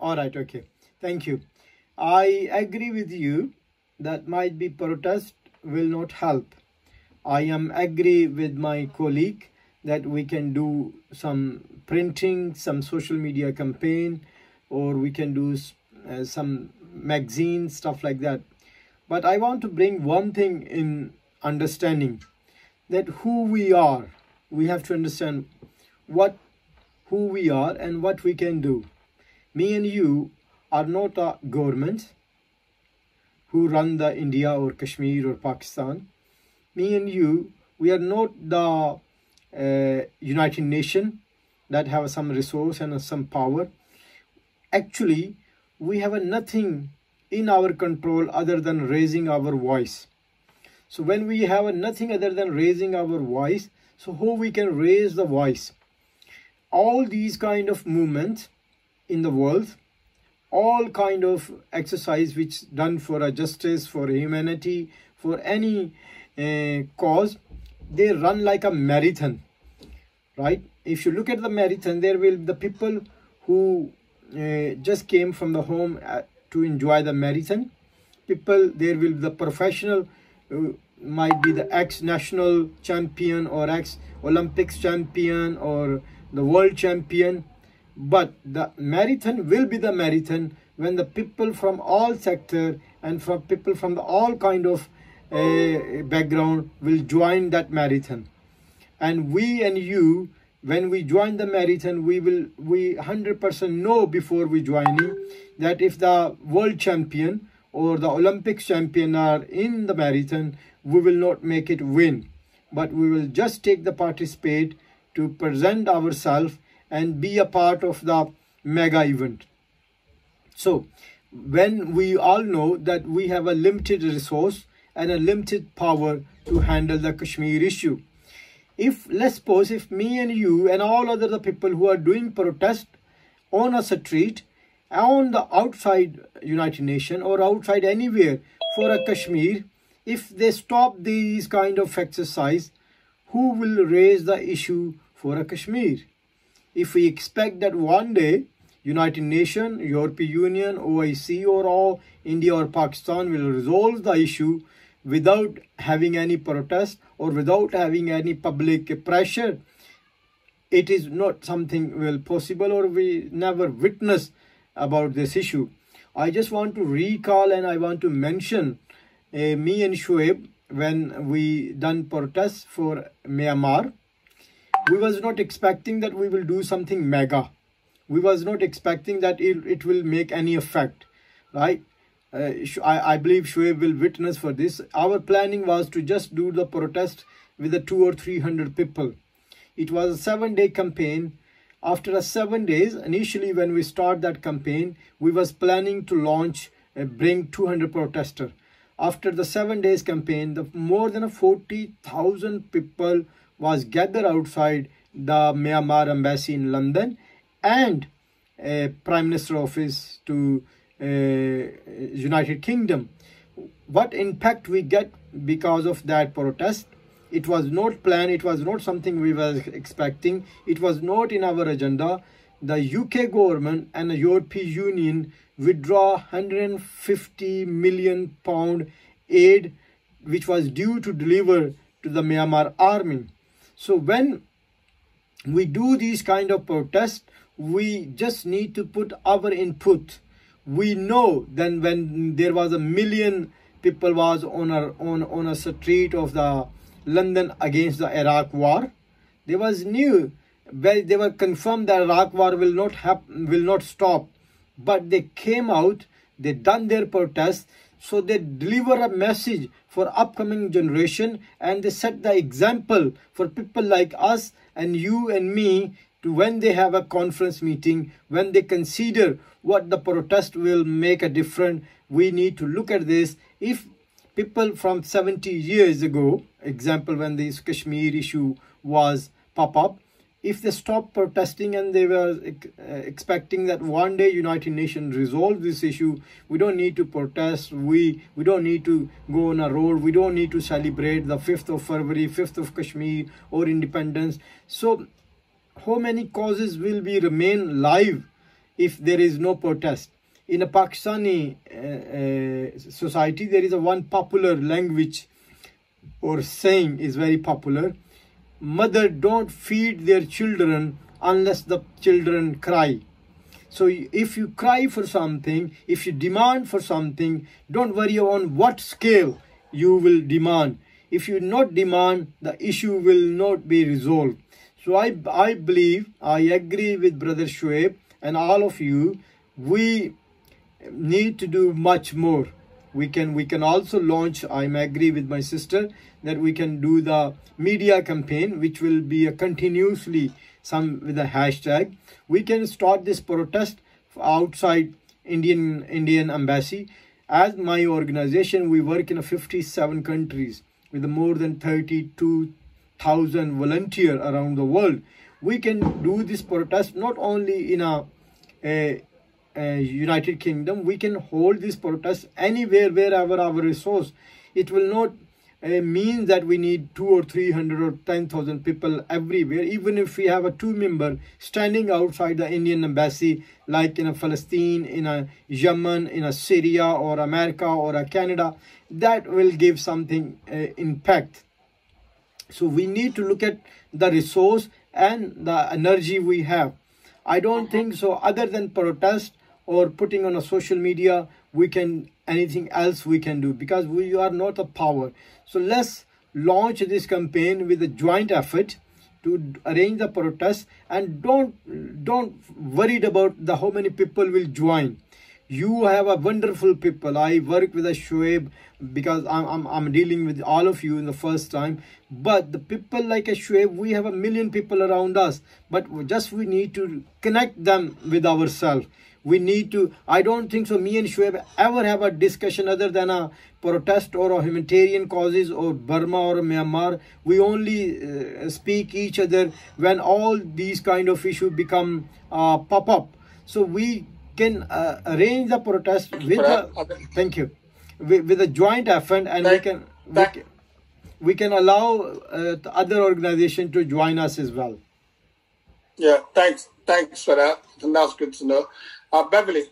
All right, okay. Thank you. I agree with you that might be protest will not help. I am agree with my colleague that we can do some printing, some social media campaign, or we can do some magazine, stuff like that. But I want to bring one thing in understanding, that who we are. We have to understand who we are and what we can do. Me and you are not a government who run the India or Kashmir or Pakistan. Me and you, we are not the United Nations that have some resource and some power. Actually, we have nothing in our control other than raising our voice. So when we have nothing other than raising our voice, so how we can raise the voice? All these kind of movements in the world, all kind of exercise which done for a justice, for humanity, for any cause, they run like a marathon, right? If you look at the marathon, there will be the people who just came from the home to enjoy the marathon. People, there will be the professional, might be the ex-national champion or ex-Olympics champion or the world champion. But the marathon will be the marathon when the people from all sector and from people from the all kind of background will join that marathon. And we and you, when we join the marathon, we 100% know before we joining that if the world champion or the Olympics champion are in the marathon, we will not make it win, but we will just take the participate to present ourselves and be a part of the mega event. So when we all know that we have a limited resource and a limited power to handle the Kashmir issue, if let's suppose if me and you and all other the people who are doing protest on a street, on the outside United Nations or outside anywhere for a Kashmir, if they stop these kind of exercise, who will raise the issue for a Kashmir? If we expect that one day United Nations, European Union, OIC or all India or Pakistan will resolve the issue without having any protest or without having any public pressure, it is not something well possible, or we never witness about this issue. I just want to recall and I want to mention me and Shoaib, when we done protests for Myanmar, we was not expecting that we will do something mega. We was not expecting that it will make any effect, right? I believe Shoaib will witness for this. Our planning was to just do the protest with the 200 or 300 people. It was a 7-day campaign. After 7 days, initially when we start that campaign, we was planning to launch, bring 200 protesters. After the 7 days campaign, more than 40,000 people was gathered outside the Myanmar embassy in London and Prime Minister office to United Kingdom. What impact we get because of that protest? It was not planned. It was not something we were expecting. It was not in our agenda. The UK government and the European Union withdraw £150 million aid which was due to deliver to the Myanmar army. So when we do these kind of protests, we just need to put our input. We know then when there was 1 million people was on a street of the London against the Iraq war, there was new, they were confirmed that Iraq war will not stop, but they came out, they done their protest, so they deliver a message for upcoming generation, and they set the example for people like us and you and me to when they have a conference meeting, when they consider what the protest will make a difference, we need to look at this. If people from 70 years ago, example when this Kashmir issue was pop up, if they stopped protesting and they were expecting that one day United Nations resolve this issue, we don't need to protest, we don't need to go on a road, we don't need to celebrate the 5th of February, 5th of Kashmir or independence. So how many causes will be remain live if there is no protest. In a Pakistani society, there is a one popular language or saying is very popular. Mother don't feed their children unless the children cry. So if you cry for something, if you demand for something, don't worry on what scale you will demand. If you not demand, the issue will not be resolved. So I believe, I agree with Brother Shoaib and all of you, we need to do much more. We can also launch, I agree with my sister, that we can do the media campaign, which will be a continuously some with a hashtag. We can start this protest outside Indian embassy. As my organization, we work in 57 countries with more than 32,000 volunteers around the world. We can do this protest not only in a United Kingdom. We can hold this protest anywhere, wherever our resource. It will not mean that we need 200 or 300 or 10,000 people everywhere. Even if we have a 2 member standing outside the Indian embassy, like in a Palestine, in a Yemen, in a Syria or America or a Canada, that will give something impact. So we need to look at the resource and the energy we have. I don't think so other than protest or putting on a social media, we can anything else we can do, because we are not a power. So let's launch this campaign with a joint effort to arrange the protest, and don't worried about the how many people will join. You have a wonderful people. I work with a Shoaib because I'm dealing with all of you in the first time. But the people like a Shoaib, we have 1 million people around us. But just we need to connect them with ourselves. We need to, I don't think so me and Shoaib ever have a discussion other than a protest or a humanitarian causes or Burma or Myanmar. We only speak each other when all these kind of issues become pop up. So we can arrange the protest with thank you, with a joint effort, and we can allow the other organization to join us as well. Yeah, thanks for that. And that's good to know. Beverly.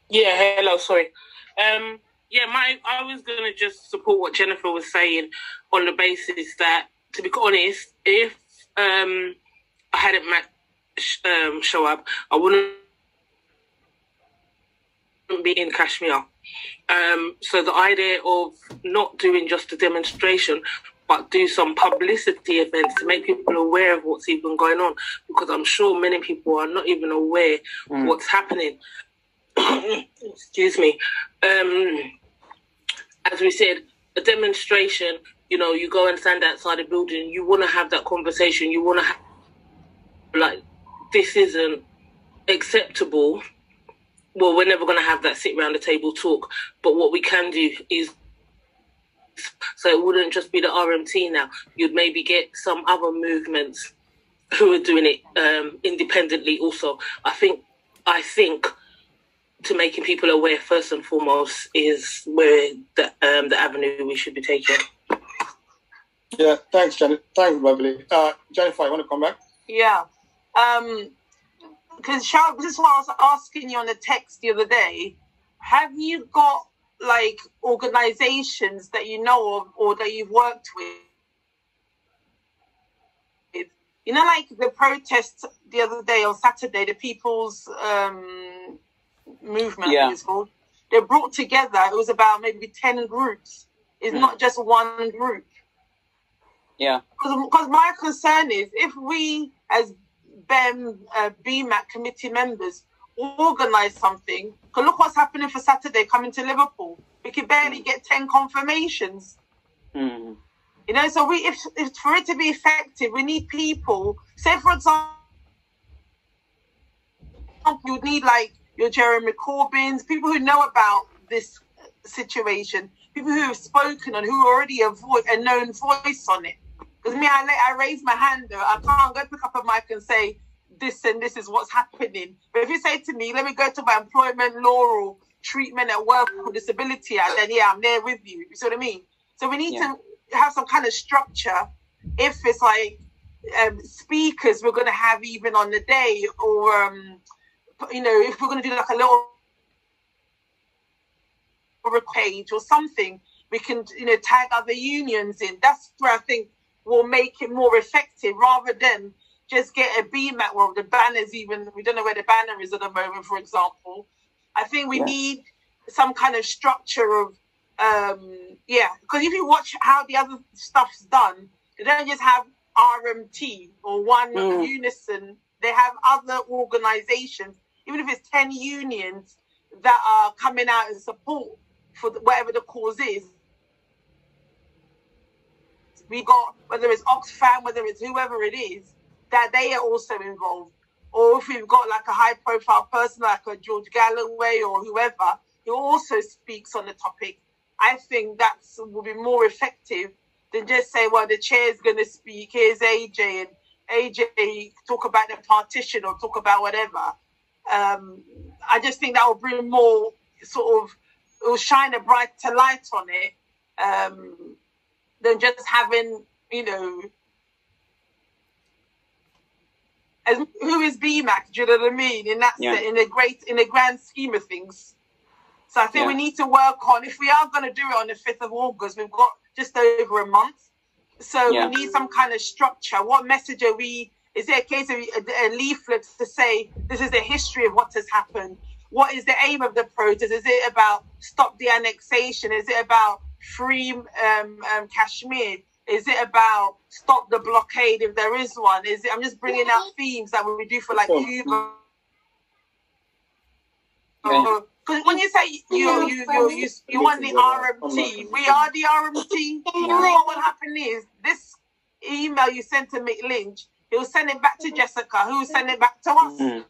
Yeah, hello, sorry. Yeah, I was going to just support what Jennifer was saying on the basis that, to be honest, if I hadn't met show up, I wouldn't be in Kashmir. So the idea of not doing just a demonstration, but do some publicity events to make people aware of what's even going on, because I'm sure many people are not even aware of what's happening. Excuse me. As we said, a demonstration, you know, you go and stand outside a building, you want to have that conversation, you want to have, like, this isn't acceptable. Well, we're never going to have that sit around the table talk, but what we can do is, so it wouldn't just be the RMT now, you'd maybe get some other movements who are doing it independently also. I think to making people aware first and foremost is where the avenue we should be taking. Yeah, thanks, Jennifer. Thanks, Beverly. Jennifer, you want to come back? Yeah. Because this is what I was asking you on the text the other day. Have you got, like, organizations that you know of or that you've worked with? You know, like the protests the other day on Saturday, the People's Movement, I think it's called. They brought together, it was about maybe 10 groups. It's not just one group. Yeah. Because my concern is, if we as BMAC committee members organise something, because look what's happening for Saturday coming to Liverpool. We could barely get 10 confirmations. You know, so if for it to be effective, we need people. Say, for example, you would need, like, your Jeremy Corbyns, people who know about this situation, people who have spoken and who are already a known voice on it. Because me, I raise my hand, I can't go pick up a mic and say, this and this is what's happening. But if you say to me, let me go to my employment law or treatment at work or disability, then yeah, I'm there with you. You see what I mean? So we need to have some kind of structure. If it's like, speakers we're going to have even on the day, or if we're going to do like a little page or something, we can tag other unions in. That's where I think will make it more effective, rather than just get a BMAT where the banner's even, we don't know where the banner is at the moment, for example. I think we need some kind of structure of because if you watch how the other stuff's done, they don't just have RMT or one unison. They have other organizations, even if it's 10 unions that are coming out in support for whatever the cause is. We got, whether it's Oxfam, whether it's whoever it is, that they are also involved. Or if we've got like a high profile person like a George Galloway or whoever, who also speaks on the topic, I think that will be more effective than just say, well, the chair's going to speak, here's AJ, and AJ talk about the partition or talk about whatever. I just think that will bring more sort of, it will shine a brighter light on it than just having, who is BMAC? Do you know what I mean? In that sense, in the grand scheme of things. So I think we need to work on, if we are going to do it on the 5th of August, we've got just over a month. So we need some kind of structure. What message are we, is it a case of a leaflet to say, this is the history of what has happened? What is the aim of the protest? Is it about stop the annexation? Is it about free Kashmir? Is it about stop the blockade if there is one? Is it? I'm just bringing out themes that we do for like Cuba. Because when you say you want the RMT, we are the RMT. What will happen is this email you sent to Mick Lynch, he'll send it back to Jessica, who will send it back to us.